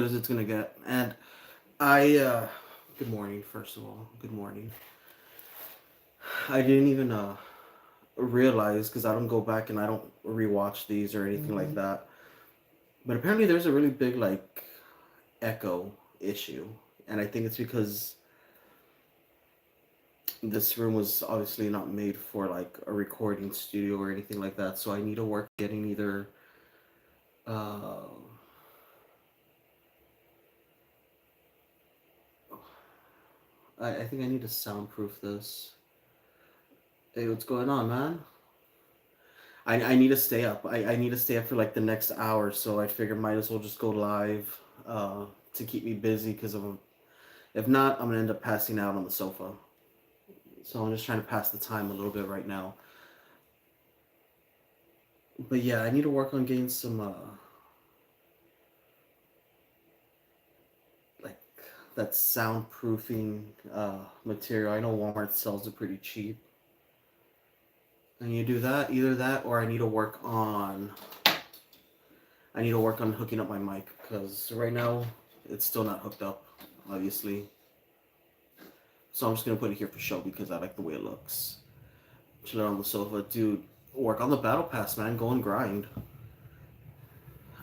as it's gonna get. And I good morning, first of all. Good morning. I didn't even realize because I don't go back and I don't rewatch these or anything like Hmm. that. But apparently there's a really big like echo issue. And I think it's because this room was obviously not made for like a recording studio or anything like that. So I need to work getting either uh I think I need to soundproof this. Hey, what's going on, man? I need to stay up. I need to stay up for like the next hour, so I figured might as well just go live to keep me busy because if not, I'm gonna end up passing out on the sofa. So I'm just trying to pass the time a little bit right now. But yeah, I need to work on getting some like that soundproofing material. I know Walmart sells it pretty cheap. I need to do that, either that or I need to work on hooking up my mic because right now it's still not hooked up, obviously. So I'm just gonna put it here for show because I like the way it looks. Chill on the sofa, dude. Work on the battle pass, man. Go and grind.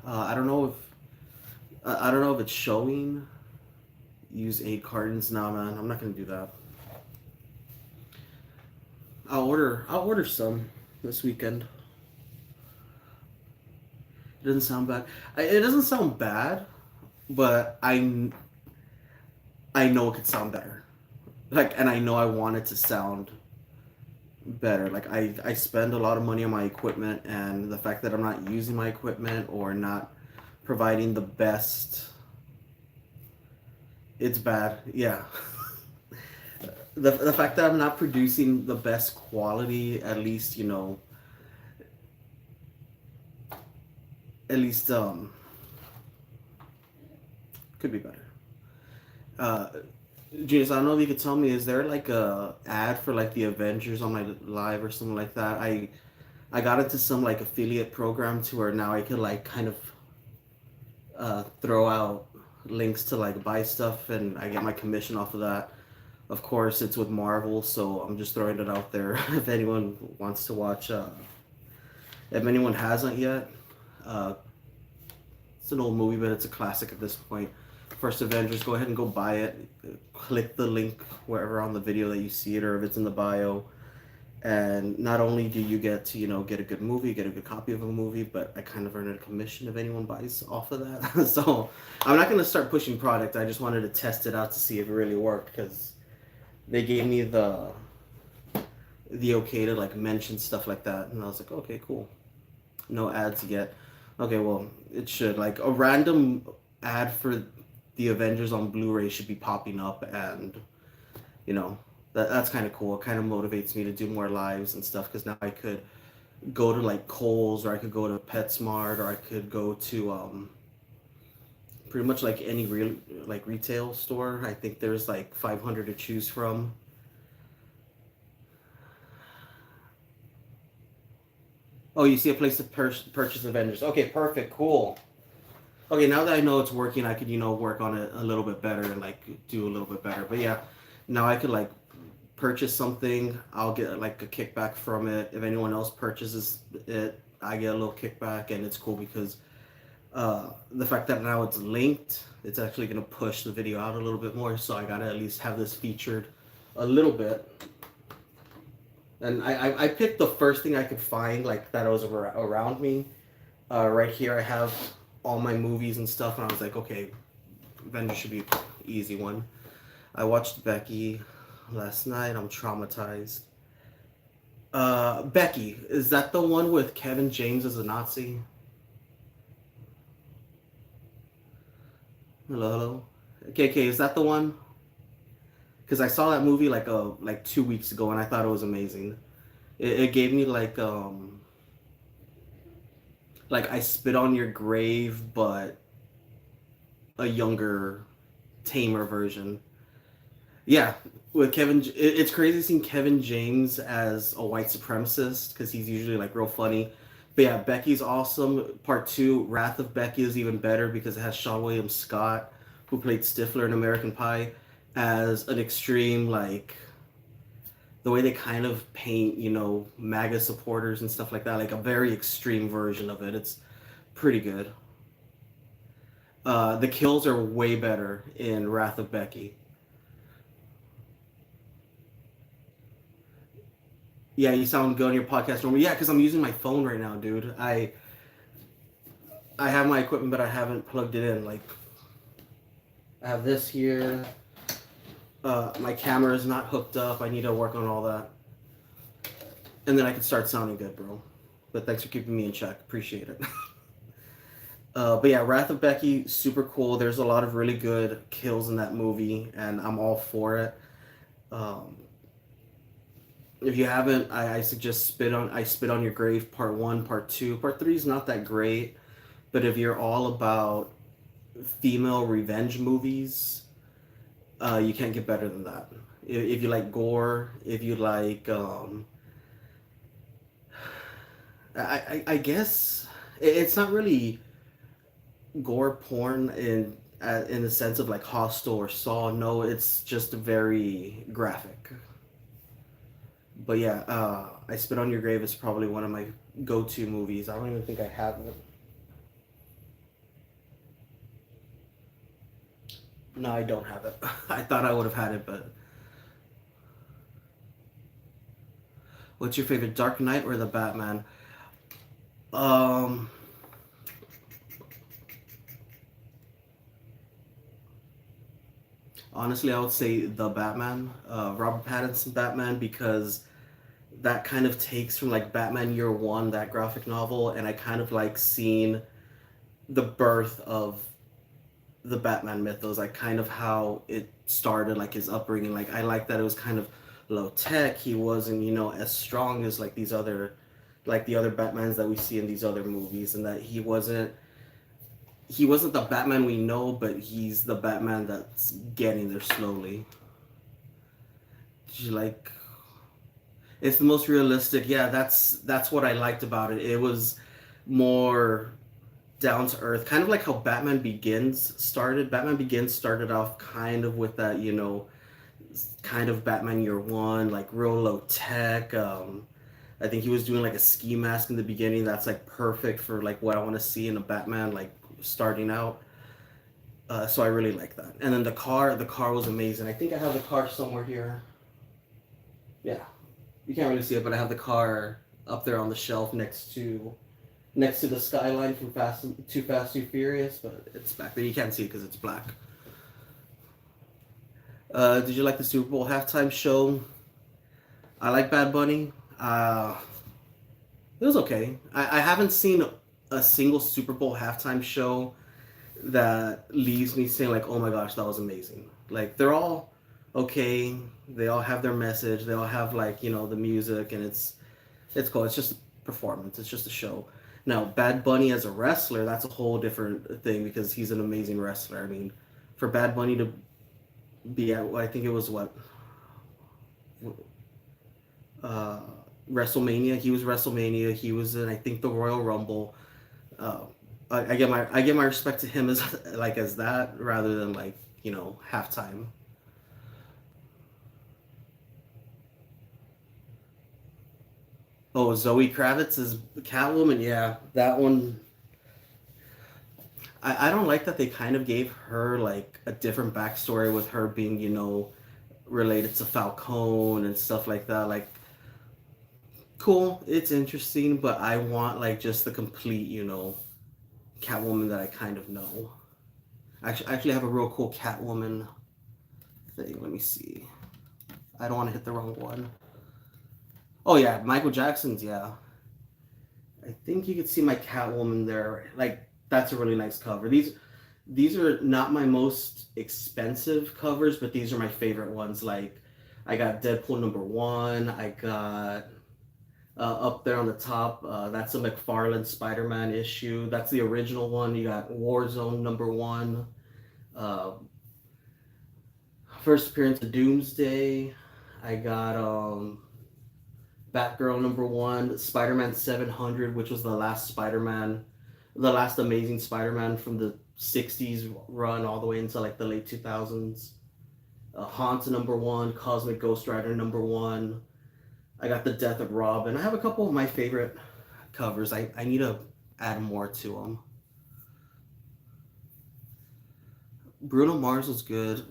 I don't know if I don't know if it's showing. Use 8 cartons. Nah, man. I'm not gonna do that. I'll order some this weekend. It doesn't sound bad. It doesn't sound bad, but I know it could sound better. Like, and I know I want it to sound better. Like I spend a lot of money on my equipment, and the fact that I'm not using my equipment or not providing the best, it's bad. Yeah. The fact that I'm not producing the best quality, at least at least could be better. Uh, Genius, I don't know if you could tell me, is there like a ad for like the Avengers on my live or something like that? I got into some like affiliate program to where now I could like kind of throw out links to like buy stuff and I get my commission off of that. Of course, it's with Marvel, so I'm just throwing it out there if anyone wants to watch. If anyone hasn't yet, uh, it's an old movie, but it's a classic at this point. First Avengers, go ahead and go buy it. Click the link wherever on the video that you see it, or if it's in the bio. And not only do you get to get a good movie, get a good copy of a movie, but I kind of earn a commission if anyone buys off of that. So I'm not gonna start pushing product. I just wanted to test it out to see if it really worked because they gave me the okay to like mention stuff like that, and I was like, okay, cool. No ads yet. Okay, well, it should like a random ad for the Avengers on Blu-ray should be popping up, and you know that's kind of cool. It kind of motivates me to do more lives and stuff because now I could go to like Kohl's or I could go to PetSmart or I could go to pretty much like any real like retail store. I think there's like 500 to choose from. Oh, you see a place to purchase Avengers. Okay, perfect, cool. Okay, now that I know it's working, I could work on it a little bit better and like do a little bit better. But yeah, now I could like purchase something. I'll get like a kickback from it. If anyone else purchases it, I get a little kickback, and it's cool because the fact that now it's linked, it's actually gonna push the video out a little bit more. So I gotta at least have this featured a little bit. And I picked the first thing I could find like that was around me. Right here I have all my movies and stuff, and I was like, okay, Avenger should be an easy one. I watched Becky last night. I'm traumatized. Becky, is that the one with Kevin James as a Nazi? Hello, hello. KK, is that the one? Because I saw that movie like 2 weeks ago, and I thought it was amazing. It gave me like I spit on your grave, but a younger, tamer version. Yeah, with Kevin, it's crazy seeing Kevin James as a white supremacist because he's usually like real funny. But yeah, Becky's awesome. Part two, Wrath of Becky, is even better because it has Sean William Scott, who played Stifler in American Pie, as an extreme, like, the way they kind of paint, MAGA supporters and stuff like that, like a very extreme version of it. It's pretty good. The kills are way better in Wrath of Becky. Yeah, you sound good on your podcast normally. Yeah, because I'm using my phone right now, dude. I have my equipment, but I haven't plugged it in. Like, I have this here. My camera is not hooked up. I need to work on all that, and then I can start sounding good, bro. But thanks for keeping me in check. Appreciate it. But yeah, Wrath of Becky, super cool. There's a lot of really good kills in that movie, and I'm all for it. Um, if you haven't, I suggest Spit on Your Grave Part One, Part Two. Part Three is not that great, but if you're all about female revenge movies, you can't get better than that. If you like gore, if you like, I guess it's not really gore porn in the sense of like Hostel or Saw. No, it's just very graphic. But yeah, I Spit on Your Grave is probably one of my go-to movies. I don't even think I have it. No, I don't have it. I thought I would have had it, but what's your favorite, Dark Knight or the Batman? Um, Honestly, I would say the Batman, Robert Pattinson Batman, because that kind of takes from like Batman Year One, that graphic novel, and I kind of like seeing the birth of the Batman mythos, like kind of how it started, like his upbringing. Like I like that it was kind of low tech. He wasn't, as strong as like these other, like the other Batmans that we see in these other movies, and that he wasn't the Batman we know, but he's the Batman that's getting there slowly. Like, it's the most realistic. Yeah, that's what I liked about it. It was more down to earth, kind of like how Batman Begins started. Batman Begins started off kind of with that, kind of Batman Year One, like real low tech. I think he was doing like a ski mask in the beginning. That's like perfect for like what I want to see in a Batman, like starting out. So I really like that. And then the car was amazing. I think I have the car somewhere here. Yeah, you can't really see it, but I have the car up there on the shelf next to the skyline from Fast Too Furious, but it's back there. You can't see it because it's black. Did you like the Super Bowl halftime show? I like Bad Bunny. It was okay. I haven't seen a single Super Bowl halftime show that leaves me saying like, "Oh my gosh, that was amazing." Like they're all okay. They all have their message. They all have like the music, and it's cool. It's just a performance. It's just a show. Now, Bad Bunny as a wrestler, that's a whole different thing because he's an amazing wrestler. I mean, for Bad Bunny to be at, I think it was what, uh, WrestleMania. He was WrestleMania. He was in, I think, the Royal Rumble. Uh, I get my respect to him as like as that rather than like halftime. Oh, Zoe Kravitz is Catwoman. Yeah, that one. I don't like that they kind of gave her like a different backstory with her being related to Falcone and stuff like that. Like, cool, it's interesting, but I want like just the complete Catwoman that I kind of know. I actually have a real cool Catwoman thing. Let me see. I don't want to hit the wrong one. Oh yeah, Michael Jackson's. Yeah, I think you could see my Catwoman there. Like that's a really nice cover. These are not my most expensive covers, but these are my favorite ones. Like I got Deadpool #1. I got up there on the top. That's a McFarlane Spider-Man issue. That's the original one. You got Warzone #1. Uh, First appearance of Doomsday. I got Batgirl #1, Spider-Man 700, which was the last Spider-Man, the last Amazing Spider-Man from the '60s run all the way into like the late 2000s. Haunt #1, Cosmic Ghost Rider #1. I got the Death of Robin. I have a couple of my favorite covers. I need to add more to them. Bruno Mars was good.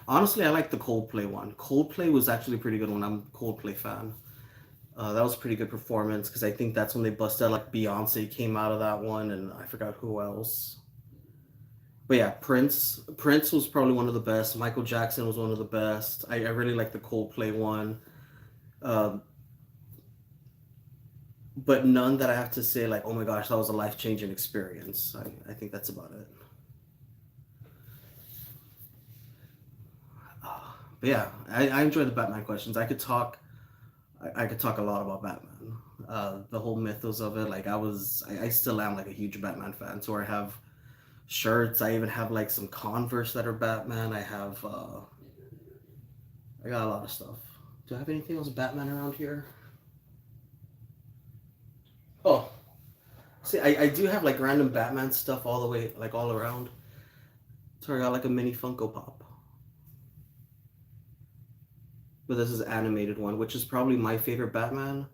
Honestly, I like the Coldplay one. Coldplay was actually pretty good one. I'm a Coldplay fan. That was a pretty good performance because I think that's when they busted like Beyonce came out of that one, and I forgot who else. But yeah, Prince. Prince was probably one of the best. Michael Jackson was one of the best. I really like the Coldplay one. Um, but none that I have to say like, oh my gosh, that was a life changing experience. I think that's about it. But yeah, I enjoy the Batman questions. I could talk a lot about Batman. The whole mythos of it. Like I still am like a huge Batman fan. So I have shirts. I even have like some Converse that are Batman. I got a lot of stuff. Do I have anything else Batman around here? Oh, see, I do have like random Batman stuff all the way, like all around. So I got like a mini Funko Pop. But this is animated one, which is probably my favorite Batman,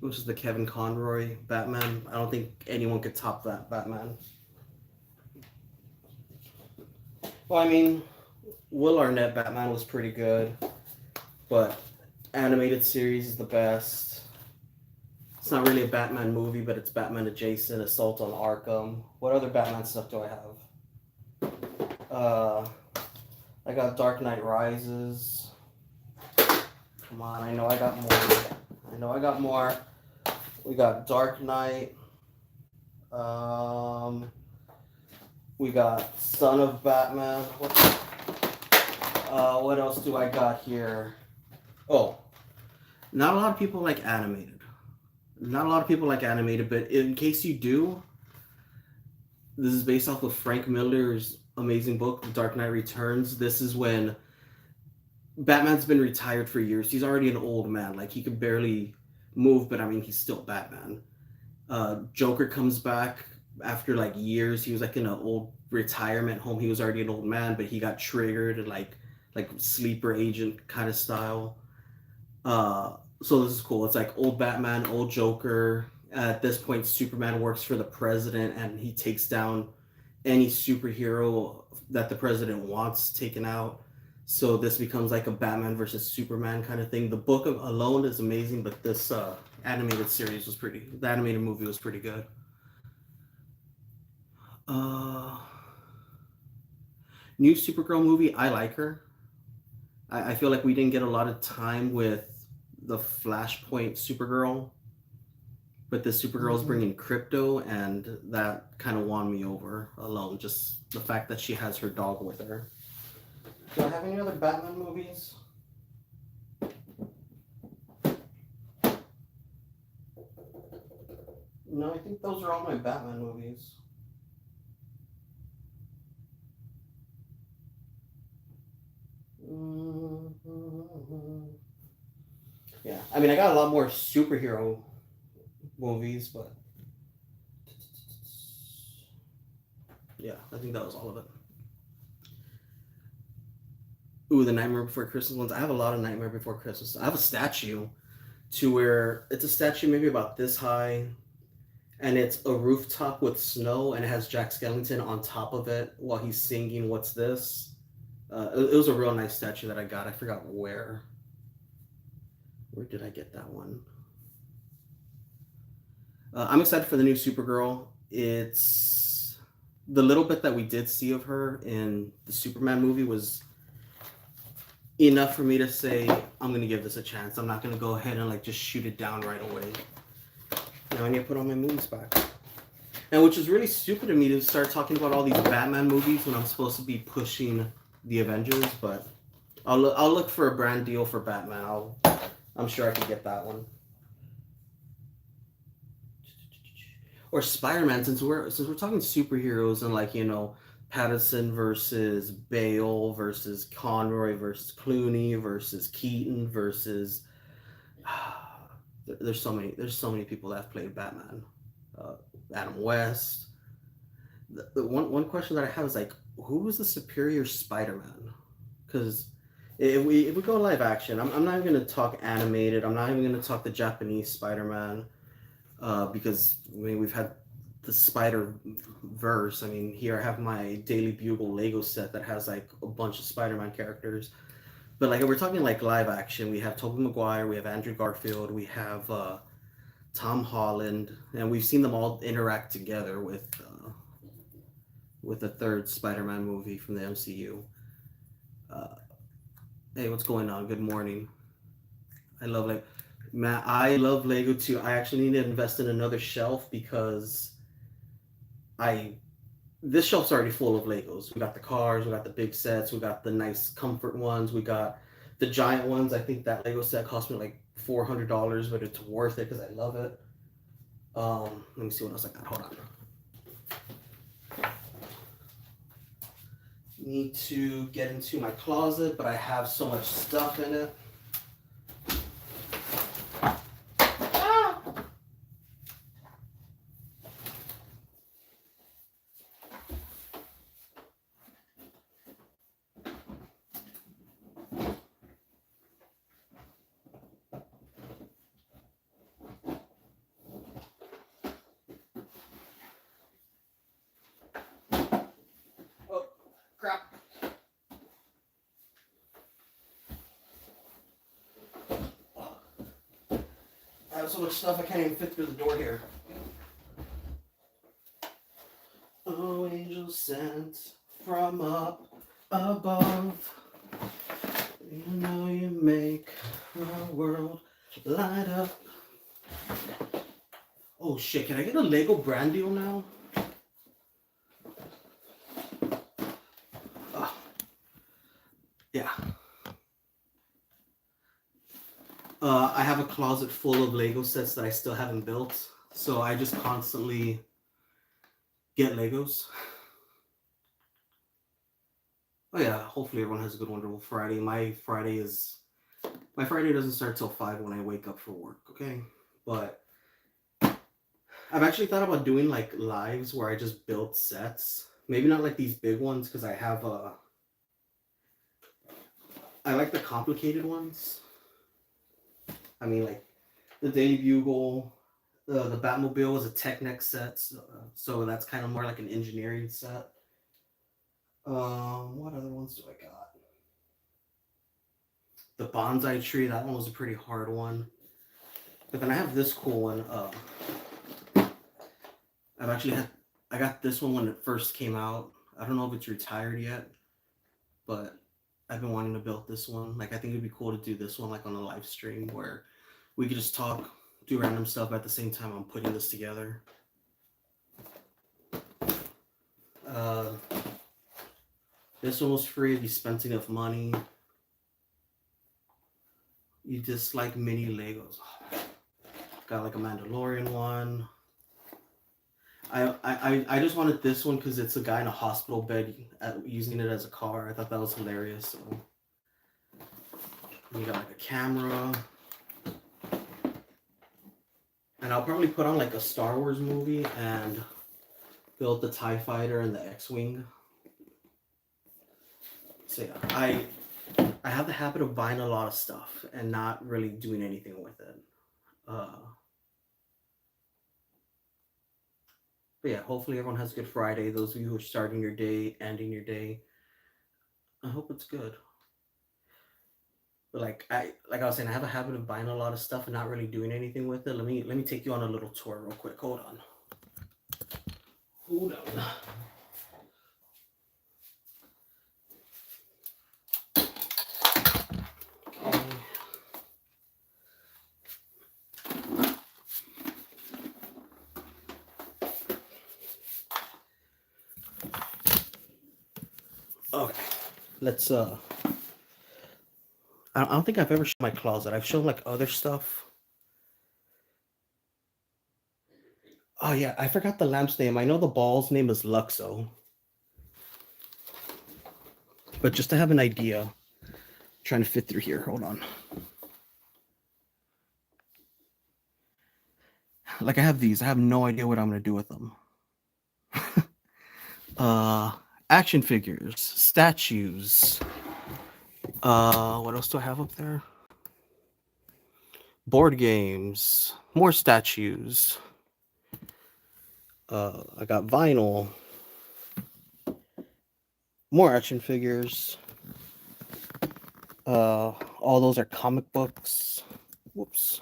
which is the Kevin Conroy Batman. I don't think anyone could top that Batman. Well, I mean, Will Arnett Batman was pretty good, but animated series is the best. It's not really a Batman movie, but it's Batman adjacent. Assault on Arkham. What other Batman stuff do I have? I got Dark Knight Rises. Come on, I know I got more. I know I got more. We got Dark Knight. We got Son of Batman. What else do I got here? Oh, not a lot of people like animated. Not a lot of people like animated, but in case you do, this is based off of Frank Miller's amazing book, The Dark Knight Returns. This is when Batman's been retired for years. He's already an old man. Like, he could barely move, but I mean, he's still Batman. Joker comes back after like years. He was like in an old retirement home. He was already an old man, but he got triggered and like sleeper agent kind of style. So this is cool. It's like old Batman, old Joker. At this point, Superman works for the president, and he takes down any superhero that the president wants taken out. So this becomes like a Batman versus Superman kind of thing. The book alone is amazing, but this animated series was the animated movie was pretty good. Uh, New Supergirl movie, I like her. I feel like we didn't get a lot of time with the Flashpoint Supergirl, but the Supergirl's bringing crypto, and that kind of won me over alone. Just the fact that she has her dog with her. Do I have any other Batman movies? No, I think those are all my Batman movies. Yeah, I mean, I got a lot more superhero movies, but yeah, I think that was all of it. Ooh, the Nightmare Before Christmas ones. I have a lot of Nightmare Before Christmas. I have a statue to where it's a statue maybe about this high, and it's a rooftop with snow, and it has Jack Skellington on top of it while he's singing "What's This." It was a real nice statue that I got. I forgot where. Where did I get that one? I'm excited for the new Supergirl. It's the little bit that we did see of her in the Superman movie was enough for me to say I'm gonna give this a chance. I'm not gonna go ahead and like just shoot it down right away. Now I need to put all my movies back. And which is really stupid of me to start talking about all these Batman movies when I'm supposed to be pushing the Avengers, but I'll look for a brand deal for Batman. I'm sure I could get that one. Or Spider-Man, since we're talking superheroes and like, you know, Patterson versus Bale versus Conroy versus Clooney versus Keaton versus there's so many people that have played Batman. Uh, Adam West. The one question that I have is like, who was the superior Spider-Man? Because if we go live action, I'm not even gonna talk animated. I'm not even gonna talk the Japanese Spider-Man, because I mean we've had the Spider Verse. I mean here I have my Daily Bugle Lego set that has like a bunch of Spider-Man characters. But like if we're talking like live action, we have Tobey Maguire, we have Andrew Garfield, we have Tom Holland, and we've seen them all interact together with the third Spider-Man movie from the MCU. Uh, hey, what's going on? Good morning. I love like Matt. I love Lego too. I actually need to invest in another shelf because I this shelf's already full of Legos. We got the cars, we got the big sets, we got the nice comfort ones, we got the giant ones. I think that Lego set cost me like $400, but it's worth it because I love it. Let me see what else I got. Hold on. Need to get into my closet, but I have so much stuff in it. Oh, crap. I have so much stuff I can't even fit through the door here. Oh, angel sent from up above. You know you make my world light up. Oh shit, can I get a Lego brand deal now? Uh, yeah. I have a closet full of Lego sets that I still haven't built. So I just constantly get Legos. Oh yeah, hopefully everyone has a good wonderful Friday. My Friday doesn't start till 5 when I wake up for work, okay? But I've actually thought about doing like lives where I just build sets. Maybe not like these big ones because I like the complicated ones. I mean like the Daily Bugle, the Batmobile is a Technic set, so that's kind of more like an engineering set. What other ones do I got? The bonsai tree, that one was a pretty hard one. But then I have this cool one. I've actually had I got this one when it first came out. I don't know if it's retired yet, but I've been wanting to build this one. Like I think it'd be cool to do this one like on a live stream where we could just talk, do random stuff at the same time I'm putting this together. Uh, this one was free if you spent enough money. You dislike mini Legos. Got like a Mandalorian one. I just wanted this one because it's a guy in a hospital bed using it as a car. I thought that was hilarious. So you got like a camera, and I'll probably put on like a Star Wars movie and build the TIE Fighter and the X-wing. So yeah, I have the habit of buying a lot of stuff and not really doing anything with it. But yeah, hopefully everyone has a good Friday. Those of you who are starting your day, ending your day, I hope it's good. But like I was saying, I have a habit of buying a lot of stuff and not really doing anything with it. Let me take you on a little tour real quick. Hold on. Hold on. Okay. Let's I don't think I've ever shown my closet. I've shown like other stuff. Oh yeah, I forgot the lamp's name. I know the ball's name is Luxo. But just to have an idea, I'm trying to fit through here. Hold on. Like I have these. I have no idea what I'm gonna do with them. uh, Action figures, statues. What else do I have up there? Board games, more statues. I got vinyl, more action figures. All those are comic books. Whoops.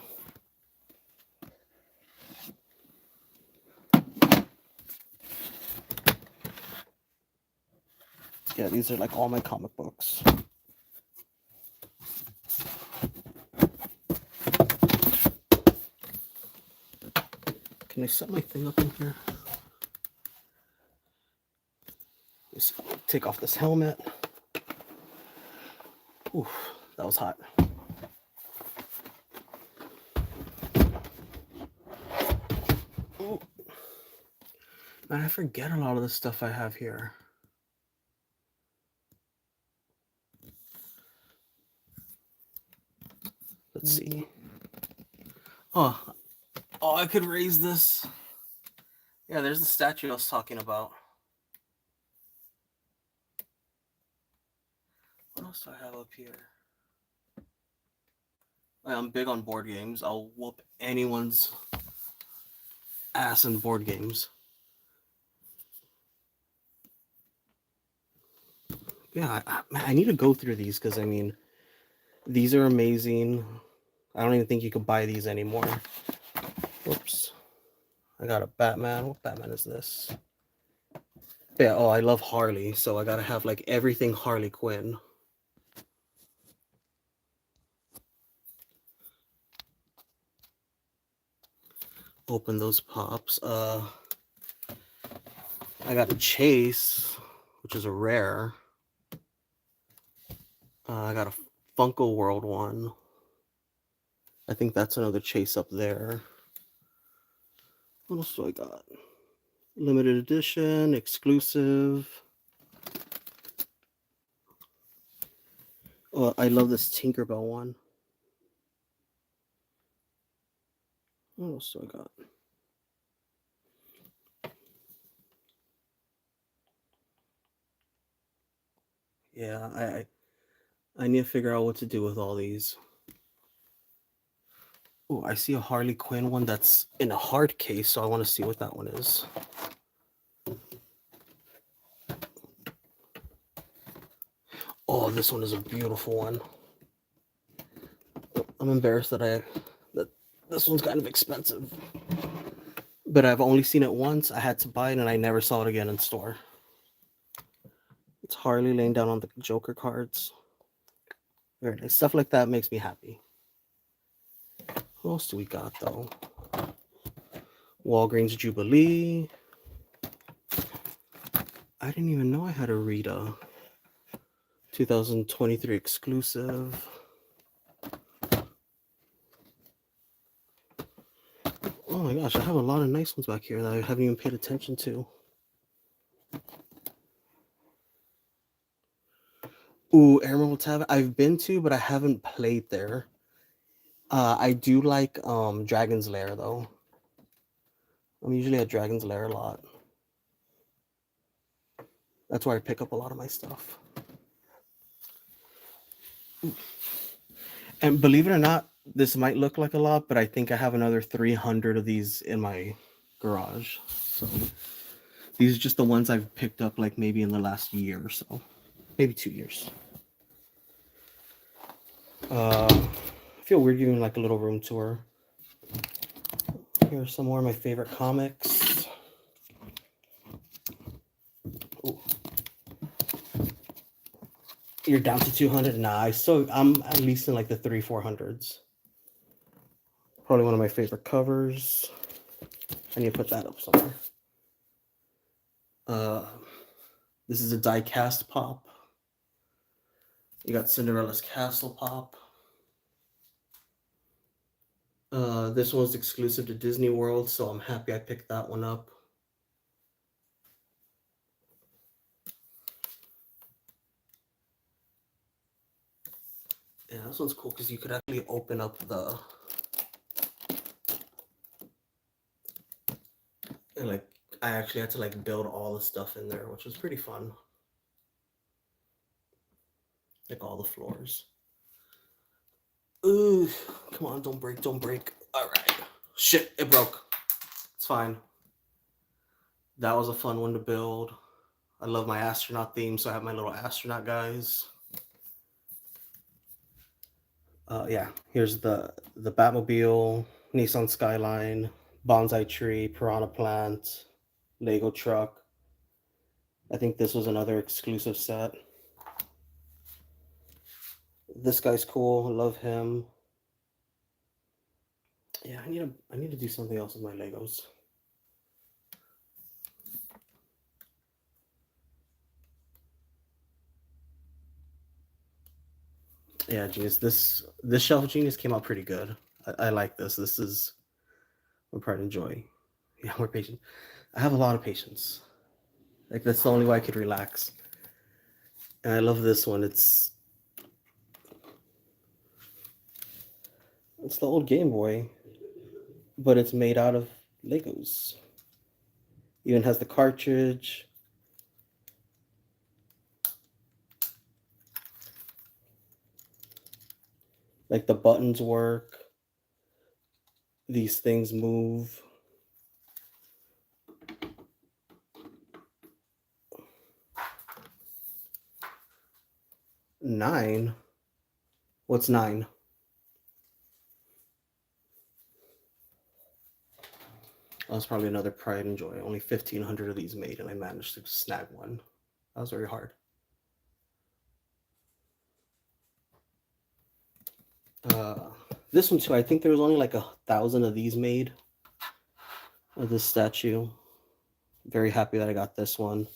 Yeah, these are like all my comic books. Can I set my thing up in here? Let's take off this helmet. Oof, that was hot. Ooh. Man, I forget a lot of the stuff I have here. Let's see. Oh, I could raise this. Yeah, there's the statue I was talking about. What else do I have up here? I'm big on board games. I'll whoop anyone's ass in board games. Yeah, I need to go through these because, I mean, these are amazing. I don't even think you could buy these anymore. Whoops. I got a Batman. What Batman is this? Yeah, I love Harley, so I gotta have like everything Harley Quinn. Open those pops. I got a Chase, which is a rare. I got a Funko World one. I think that's another Chase up there. What else do I got? Limited edition, exclusive. Oh, I love this Tinkerbell one. What else do I got? Yeah, I need to figure out what to do with all these. Oh, I see a Harley Quinn one that's in a hard case, so I want to see what that one is. Oh, this one is a beautiful one. I'm embarrassed that this one's kind of expensive. But I've only seen it once. I had to buy it and I never saw it again in store. It's Harley laying down on the Joker cards. Very nice. Stuff like that makes me happy. What else do we got though? Walgreens Jubilee. I didn't even know I had a Rita. 2023 exclusive. Oh my gosh, I have a lot of nice ones back here that I haven't even paid attention to. Ooh, Emerald Tavern. I've been to, but I haven't played there. I do like Dragon's Lair though. I'm usually at Dragon's Lair a lot. That's where I pick up a lot of my stuff. And believe it or not, this might look like a lot, but I think I have another 300 of these in my garage. So these are just the ones I've picked up like maybe in the last year or so. Maybe 2 years. I feel weird giving like a little room tour. Here are some more of my favorite comics. Ooh. You're down to 200? Nah, I'm at least in like the 300-400s. Probably one of my favorite covers. I need to put that up somewhere. This is a die cast pop. You got Cinderella's Castle pop. This one's exclusive to Disney World, so I'm happy I picked that one up. Yeah, this one's cool because you could actually open up the and like I actually had to like build all the stuff in there, which was pretty fun. Like all the floors. Ooh, come on, don't break, don't break. All right. Shit, it broke. It's fine. That was a fun one to build. I love my astronaut theme, so I have my little astronaut guys. Yeah, here's the Batmobile, Nissan Skyline, bonsai tree, piranha plant, Lego truck. I think this was another exclusive set. This guy's cool. Love him. Yeah, I need to do something else with my Legos. Yeah, Genius. This shelf Genius came out pretty good. I like this. This is what pride and joy. Yeah, more patient. I have a lot of patience. Like that's the only way I could relax. And I love this one. It's the old Game Boy, but it's made out of Legos. Even has the cartridge. Like the buttons work. These things move. Nine. What's nine? Oh, that's probably another pride and joy. Only 1,500 of these made, and I managed to snag one. That was very hard. Uh, this one too. I think there was only like 1,000 of these made of this statue. Very happy that I got this one.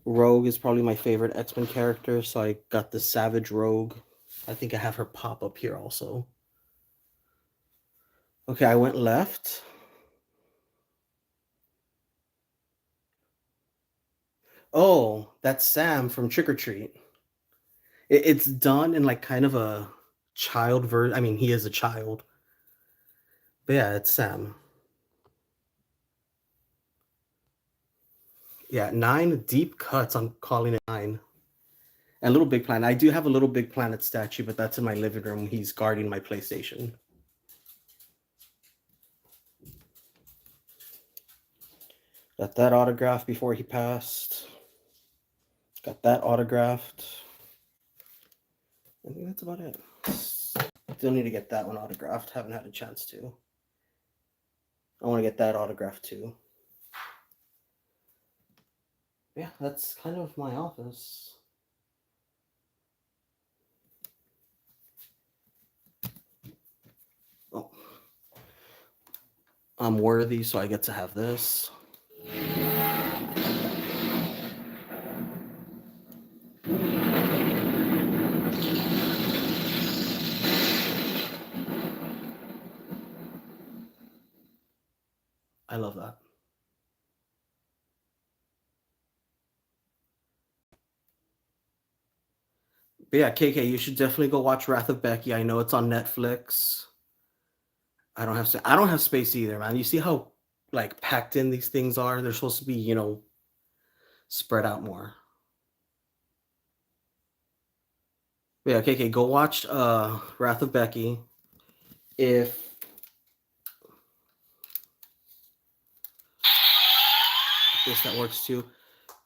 Rogue is probably my favorite X-Men character, so I got the Savage Rogue. I think I have her pop up here also. Okay, I went left. Oh, that's Sam from Trick or Treat. It's done in like kind of a child version. I mean, he is a child. But yeah, it's Sam. Yeah, 9 deep cuts. I'm calling it 9. And Little Big Planet. I do have a Little Big Planet statue, but that's in my living room. He's guarding my PlayStation. Got that autograph before he passed. Got that autographed. I think that's about it. Still need to get that one autographed. Haven't had a chance to. I want to get that autographed too. Yeah, that's kind of my office. Oh. I'm worthy, so I get to have this. I love that. But yeah, KK, you should definitely go watch Wrath of Becky. I know it's on Netflix. I don't have space either, man. You see how like packed in these things are? They're supposed to be, spread out more. But yeah, KK, go watch Wrath of Becky. If this that works too.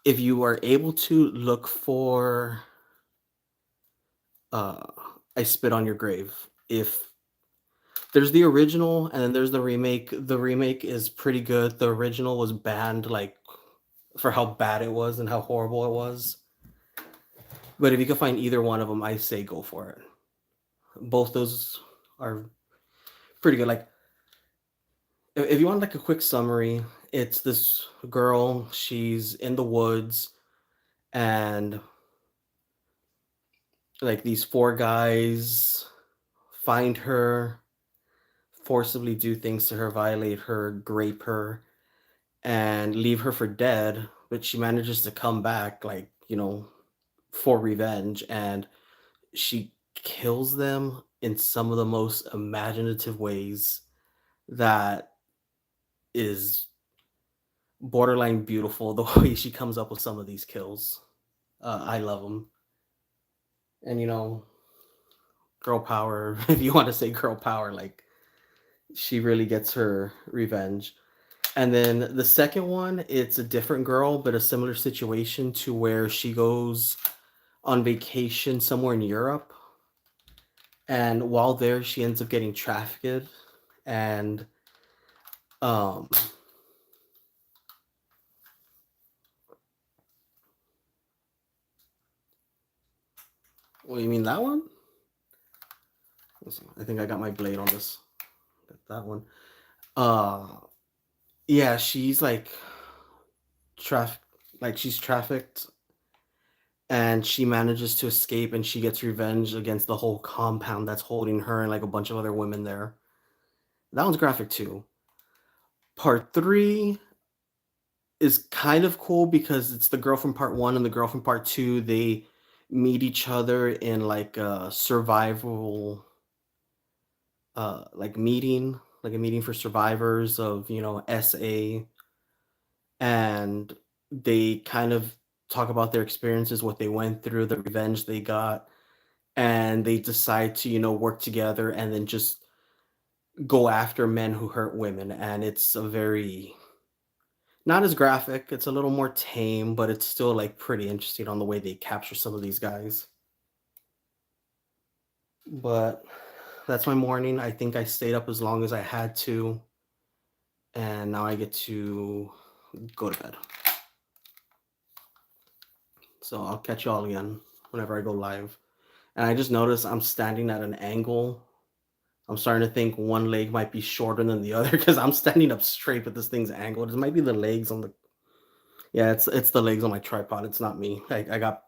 If you are able to look for uh I Spit on Your Grave. If there's the original and then there's the remake. The remake is pretty good. The original was banned like for how bad it was and how horrible it was. But if you can find either one of them, I say go for it. Both those are pretty good. Like if you want like a quick summary, it's this girl, she's in the woods and like these 4 guys find her, forcibly do things to her, violate her, grape her, and leave her for dead. But she manages to come back, like, for revenge. And she kills them in some of the most imaginative ways that is borderline beautiful. The way she comes up with some of these kills, I love them. And girl power, if you want to say girl power, like she really gets her revenge. And then the second one, it's a different girl, but a similar situation to where she goes on vacation somewhere in Europe. And while there, she ends up getting trafficked. And, um, what you mean that one? I think I got my blade on this. Got that one. Uh, yeah, she's traffic, like she's trafficked and she manages to escape and she gets revenge against the whole compound that's holding her and like a bunch of other women there. That one's graphic too. Part three is kind of cool because it's the girl from part one and the girl from part two. They meet each other in like a survival, like a meeting for survivors of SA, and they kind of talk about their experiences, what they went through, the revenge they got, and they decide to work together and then just go after men who hurt women. And it's a very not as graphic, it's a little more tame, but it's still like pretty interesting on the way they capture some of these guys. But that's my morning. I think I stayed up as long as I had to, and now I get to go to bed. So I'll catch y'all again whenever I go live. And I just noticed I'm standing at an angle. I'm starting to think one leg might be shorter than the other because I'm standing up straight, but this thing's angled. It might be the legs on the yeah, it's the legs on my tripod. It's not me. I got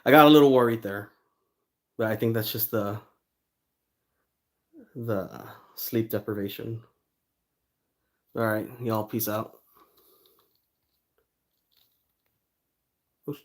a little worried there, but I think that's just the sleep deprivation. All right, y'all, peace out. Oops.